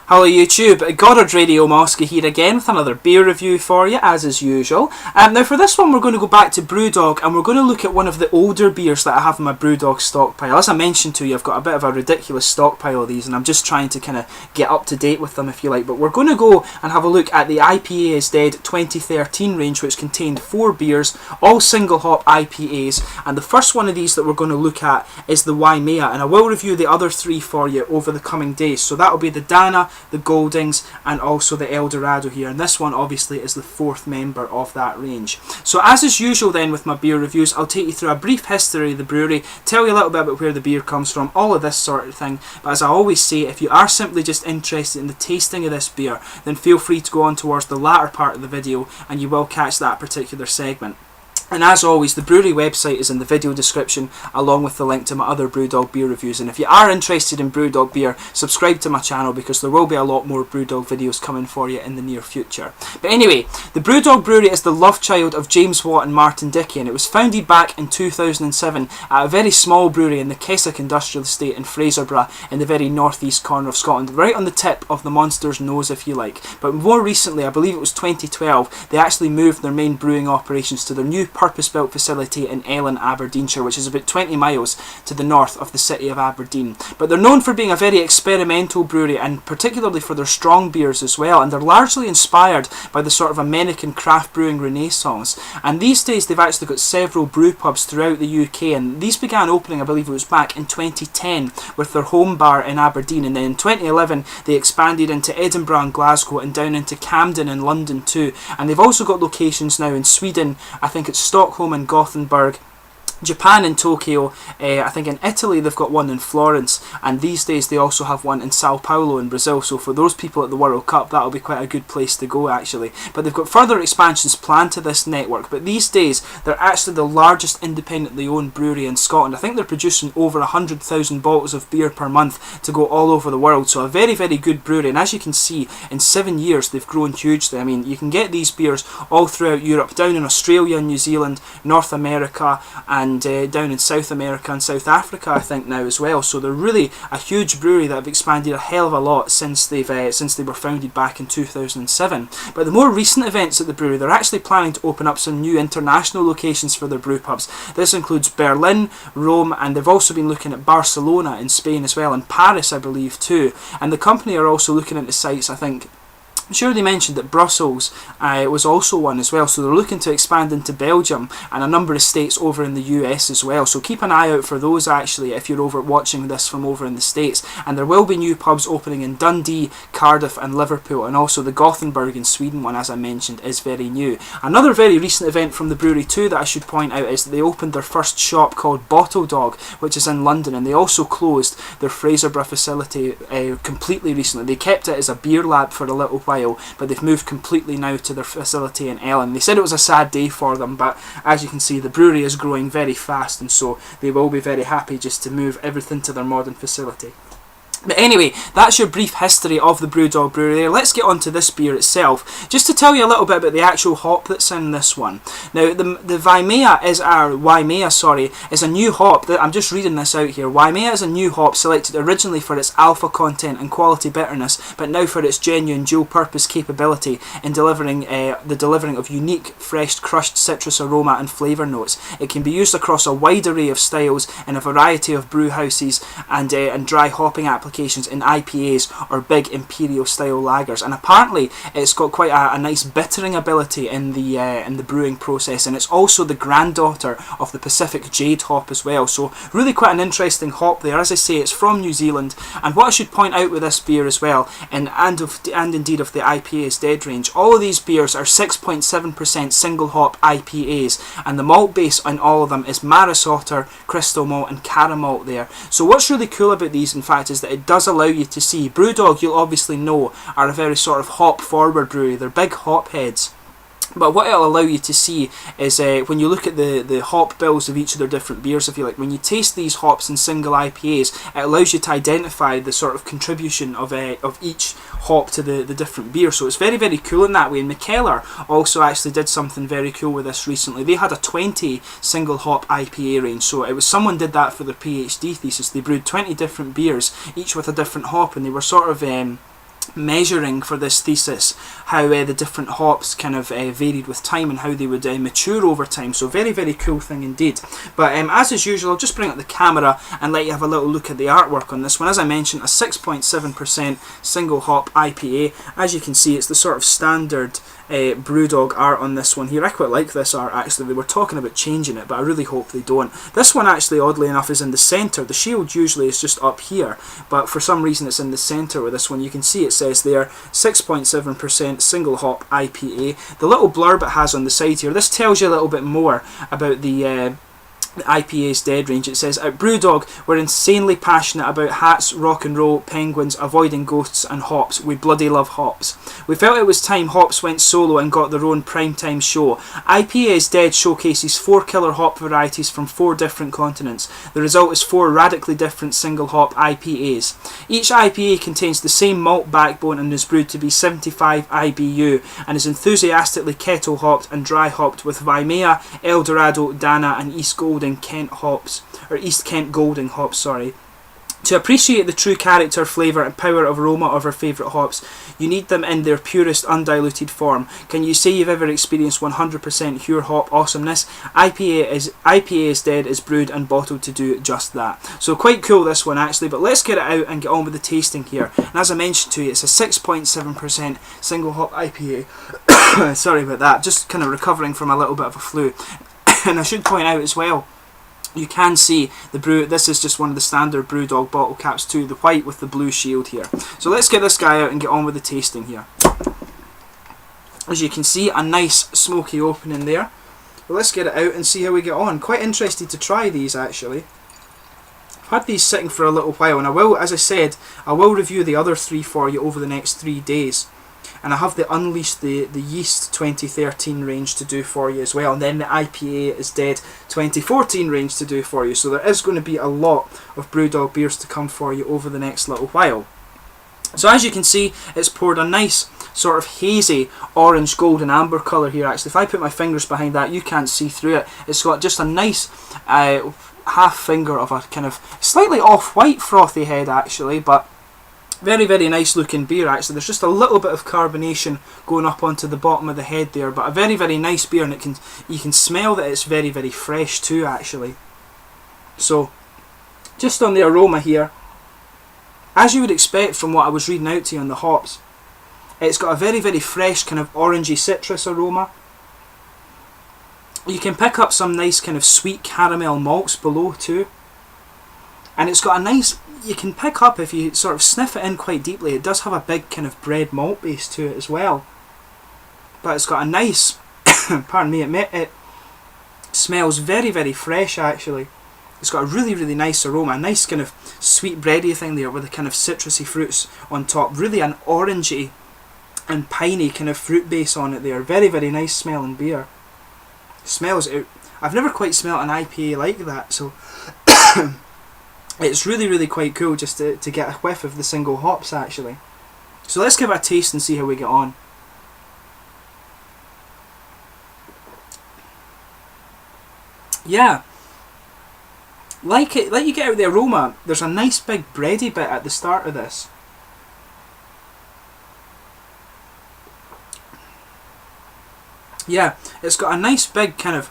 Hello YouTube, Goddard Radio Mosca here again with another beer review for you, as is usual. Now for this one we're going to go back to Brewdog and we're going to look at one of the older beers that I have in my Brewdog stockpile. As I mentioned to you, I've got a bit of a ridiculous stockpile of these and I'm just trying to kind of get up to date with them, if you like. But we're going to go and have a look at the IPA Is Dead 2013 range, which contained 4 beers, all single hop IPAs. And the first one of these that we're going to look at is the Waimea, and I will review the other 3 for you over the coming days. So that'll be the Dana, the Goldings, and also the Eldorado here, and this one obviously is the 4th member of that range. So as is usual then with my beer reviews, I'll take you through a brief history of the brewery, tell you a little bit about where the beer comes from, all of this sort of thing. But as I always say, if you are simply just interested in the tasting of this beer, then feel free to go on towards the latter part of the video and you will catch that particular segment. And as always, the brewery website is in the video description, along with the link to my other Brewdog beer reviews. And if you are interested in Brewdog beer, subscribe to my channel because there will be a lot more Brewdog videos coming for you in the near future. But anyway, the Brewdog brewery is the love child of James Watt and Martin Dickey, and it was founded back in 2007 at a very small brewery in the Keswick Industrial Estate in Fraserburgh in the very northeast corner of Scotland, right on the tip of the monster's nose, if you like. But more recently, I believe it was 2012, they actually moved their main brewing operations to their new purpose-built facility in Ellon, Aberdeenshire, which is about 20 miles to the north of the city of Aberdeen. But they're known for being a very experimental brewery, and particularly for their strong beers as well, and they're largely inspired by the sort of American craft brewing renaissance. And these days they've actually got several brew pubs throughout the UK, and these began opening, I believe it was back in 2010 with their home bar in Aberdeen, and then in 2011 they expanded into Edinburgh and Glasgow and down into Camden and London too. And they've also got locations now in Sweden, I think it's Stockholm and Gothenburg, Japan and Tokyo, I think in Italy they've got one in Florence, and these days they also have one in Sao Paulo in Brazil. So for those people at the World Cup, that'll be quite a good place to go actually. But they've got further expansions planned to this network, but these days they're actually the largest independently owned brewery in Scotland. I think they're producing over 100,000 bottles of beer per month to go all over the world, so a very, very good brewery. And as you can see, in 7 years they've grown hugely. I mean, you can get these beers all throughout Europe, down in Australia and New Zealand, North America, and down in South America and South Africa, I think now as well. So they're really a huge brewery that have expanded a hell of a lot since they were founded back in 2007. But the more recent events at the brewery, they're actually planning to open up some new international locations for their brew pubs. This includes Berlin, Rome, and they've also been looking at Barcelona in Spain as well, and Paris I believe too. And the company are also looking into sites, I think, I'm sure they mentioned that Brussels was also one as well, so they're looking to expand into Belgium and a number of states over in the US as well. So keep an eye out for those actually if you're over watching this from over in the States. And there will be new pubs opening in Dundee, Cardiff and Liverpool, and also the Gothenburg in Sweden one, as I mentioned, is very new. Another very recent event from the brewery too that I should point out is that they opened their first shop called Brewdog, which is in London, and they also closed their Fraserburgh facility completely recently. They kept it as a beer lab for a little while, but they've moved completely now to their facility in Ellon. They said it was a sad day for them, but as you can see, the brewery is growing very fast, and so they will be very happy just to move everything to their modern facility. But anyway, that's your brief history of the Brewdog brewery there. Let's get on to this beer itself. Just to tell you a little bit about the actual hop that's in this one. Now, the Waimea is a new hop. I'm just reading this out here. Waimea is a new hop selected originally for its alpha content and quality bitterness, but now for its genuine dual-purpose capability in delivering of unique, fresh, crushed citrus aroma and flavour notes. It can be used across a wide array of styles in a variety of brew houses and dry hopping applications in IPAs or big imperial style lagers, and apparently it's got quite a nice bittering ability in the brewing process, and it's also the granddaughter of the Pacific Jade hop as well. So really quite an interesting hop there. As I say, it's from New Zealand, and what I should point out with this beer as well, and indeed of the IPA Is Dead range, all of these beers are 6.7% single hop IPAs, and the malt base on all of them is Maris Otter, Crystal Malt and Cara Malt there. So what's really cool about these in fact is that it does allow you to see, Brewdog you'll obviously know are a very sort of hop forward brewery, they're big hop heads. But what it'll allow you to see is when you look at the hop bills of each of their different beers, if you like, when you taste these hops in single IPAs, it allows you to identify the sort of contribution of each hop to the different beer. So it's very, very cool in that way. And Mikkeller also actually did something very cool with this recently. They had a 20 single hop IPA range. So it was someone did that for their PhD thesis. They brewed 20 different beers, each with a different hop, and they were sort of measuring for this thesis how the different hops kind of varied with time and how they would mature over time. So very, very cool thing indeed. But as is usual, I'll just bring up the camera and let you have a little look at the artwork on this one. As I mentioned, a 6.7% single hop IPA. As you can see, it's the sort of standard Brewdog art on this one here. I quite like this art actually. They were talking about changing it, but I really hope they don't. This one actually, oddly enough, is in the centre. The shield usually is just up here, but for some reason it's in the centre with this one. You can see it says there 6.7% single hop IPA. The little blurb it has on the side here, this tells you a little bit more about the IPA Is Dead range. It says, at Brewdog, we're insanely passionate about hats, rock and roll, penguins, avoiding ghosts and hops. We bloody love hops. We felt it was time hops went solo and got their own primetime show. IPA Is Dead showcases 4 killer hop varieties from 4 different continents. The result is 4 radically different single hop IPAs. Each IPA contains the same malt backbone and is brewed to be 75 IBU and is enthusiastically kettle hopped and dry hopped with Waimea, Eldorado, Dana and East Kent hops, or East Kent Golding hops, sorry. To appreciate the true character, flavour and power of aroma of our favourite hops, you need them in their purest undiluted form. Can you say you've ever experienced 100% pure hop awesomeness? IPA Is Dead is brewed and bottled to do just that. So quite cool this one actually, but let's get it out and get on with the tasting here. And as I mentioned to you, it's a 6.7% single hop IPA. Sorry about that, just kind of recovering from a little bit of a flu. And I should point out as well, you can see the brew. This is just one of the standard Brewdog bottle caps too, the white with the blue shield here. So let's get this guy out and get on with the tasting here. As you can see, a nice smoky opening there. Well, let's get it out and see how we get on. Quite interested to try these actually. I've had these sitting for a little while, and I will, as I said, I will review the other 3 for you over the next 3 days. And I have the Unleash the Yeast 2013 range to do for you as well, and then the IPA Is Dead 2014 range to do for you. So there is going to be a lot of Brewdog beers to come for you over the next little while. So as you can see, it's poured a nice sort of hazy orange, gold and amber colour here actually. If I put my fingers behind that, you can't see through it. It's got just a nice half finger of a kind of slightly off-white frothy head actually, but very, very nice looking beer actually. There's just a little bit of carbonation going up onto the bottom of the head there, but a very, very nice beer, and you can smell that it's very, very fresh too actually. So just on the aroma here, as you would expect from what I was reading out to you on the hops, it's got a very, very fresh kind of orangey citrus aroma. You can pick up some nice kind of sweet caramel malts below too, and it's got a nice, you can pick up, if you sort of sniff it in quite deeply, it does have a big kind of bread malt base to it as well. But it's got a nice, pardon me, it smells very, very fresh actually. It's got a really, really nice aroma, a nice kind of sweet bready thing there with the kind of citrusy fruits on top. Really an orangey and piney kind of fruit base on it there. Very, very nice smelling beer. Smells it. I've never quite smelt an IPA like that, so it's really, really quite cool just to get a whiff of the single hops actually. So let's give it a taste and see how we get on. Yeah, like you get out the aroma, there's a nice big bready bit at the start of this. Yeah, it's got a nice big kind of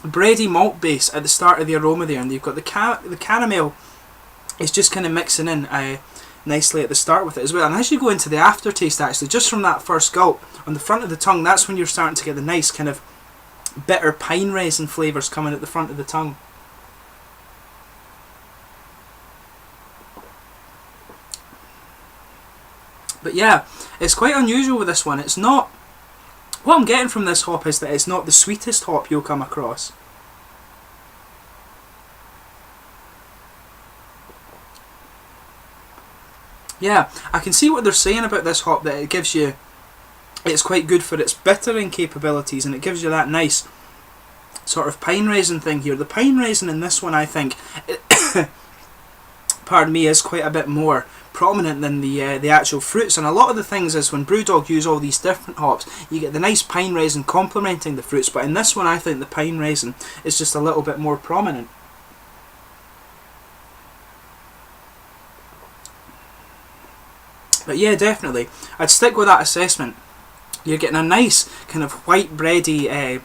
bready malt base at the start of the aroma there, and you've got the caramel is just kind of mixing in nicely at the start with it as well. And as you go into the aftertaste actually, just from that first gulp on the front of the tongue, that's when you're starting to get the nice kind of bitter pine resin flavours coming at the front of the tongue. But yeah, it's quite unusual with this one. It's not, what I'm getting from this hop is that it's not the sweetest hop you'll come across. Yeah, I can see what they're saying about this hop, that it gives you, it's quite good for its bittering capabilities, and it gives you that nice sort of pine resin thing here. The pine resin in this one, I think, pardon me, is quite a bit more prominent than the actual fruits. And a lot of the things is when Brewdog use all these different hops, you get the nice pine resin complementing the fruits, but in this one I think the pine resin is just a little bit more prominent. But yeah, definitely, I'd stick with that assessment. You're getting a nice kind of white bready,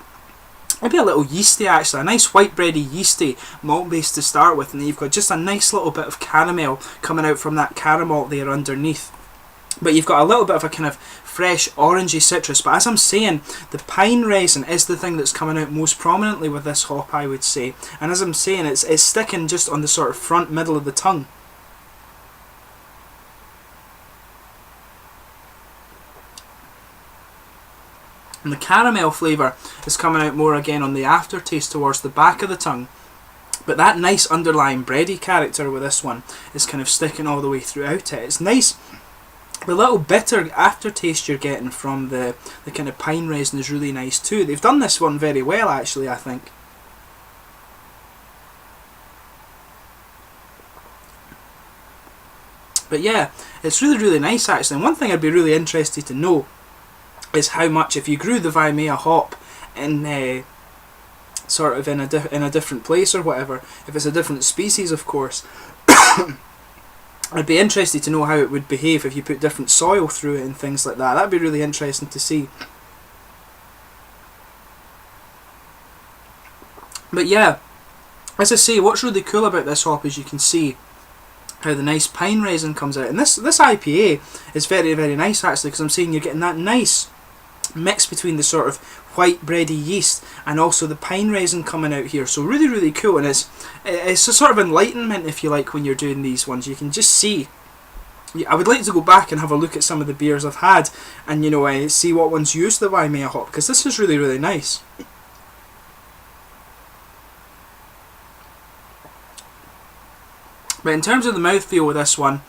maybe a little yeasty actually, a nice white bready yeasty malt base to start with, and then you've got just a nice little bit of caramel coming out from that caramel there underneath. But you've got a little bit of a kind of fresh orangey citrus. But as I'm saying, the pine resin is the thing that's coming out most prominently with this hop, I would say. And as I'm saying, it's sticking just on the sort of front middle of the tongue. And the caramel flavour is coming out more again on the aftertaste towards the back of the tongue. But that nice underlying bready character with this one is kind of sticking all the way throughout it. It's nice. The little bitter aftertaste you're getting from the kind of pine resin is really nice too. They've done this one very well actually, I think. But yeah, it's really, really nice actually. And one thing I'd be really interested to know is how much, if you grew the Waimea hop in sort of in a different place or whatever, if it's a different species of course, I'd be interested to know how it would behave if you put different soil through it and things like that. That'd be really interesting to see. But yeah, as I say, what's really cool about this hop is you can see how the nice pine resin comes out. And this IPA is very, very nice actually, because I'm seeing you're getting that nice mix between the sort of white bready yeast and also the pine resin coming out here. So really, really cool, and it's a sort of enlightenment, if you like, when you're doing these ones. You can just see. I would like to go back and have a look at some of the beers I've had and, you know, see what ones use the Waimea hop, because this is really, really nice. But in terms of the mouthfeel with this one,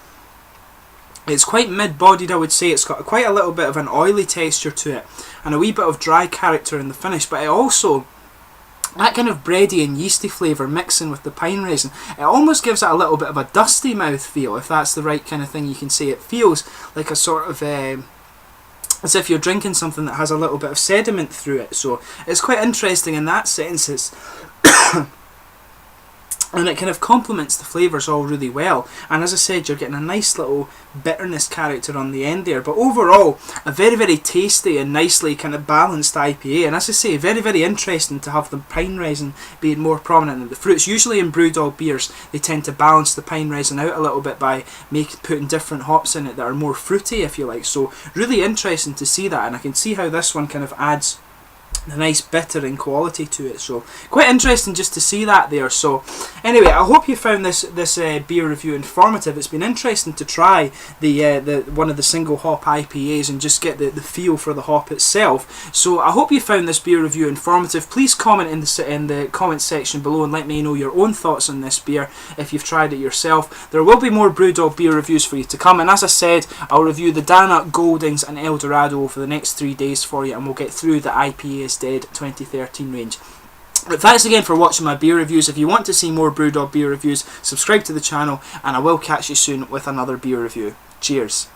it's quite mid-bodied, I would say. It's got quite a little bit of an oily texture to it and a wee bit of dry character in the finish, but it also, that kind of bready and yeasty flavour mixing with the pine resin, it almost gives it a little bit of a dusty mouthfeel, if that's the right kind of thing you can say. It feels like a sort of as if you're drinking something that has a little bit of sediment through it. So it's quite interesting in that sense. It's and it kind of complements the flavours all really well. And as I said, you're getting a nice little bitterness character on the end there. But overall, a very, very tasty and nicely kind of balanced IPA. And as I say, very, very interesting to have the pine resin being more prominent than the fruits. Usually in Brewdog beers, they tend to balance the pine resin out a little bit by putting different hops in it that are more fruity, if you like. So really interesting to see that. And I can see how this one kind of adds a nice bittering quality to it, so quite interesting just to see that there. So anyway, I hope you found this beer review informative. It's been interesting to try the one of the single hop IPAs and just get the feel for the hop itself. So I hope you found this beer review informative. Please comment in the comment section below and let me know your own thoughts on this beer if you've tried it yourself. There will be more Brewdog beer reviews for you to come, and as I said, I'll review the Dana, Goldings and Eldorado for the next 3 days for you, and we'll get through the IPA Is Dead 2013 range. But thanks again for watching my beer reviews. If you want to see more Brewdog beer reviews, subscribe to the channel, and I will catch you soon with another beer review. Cheers.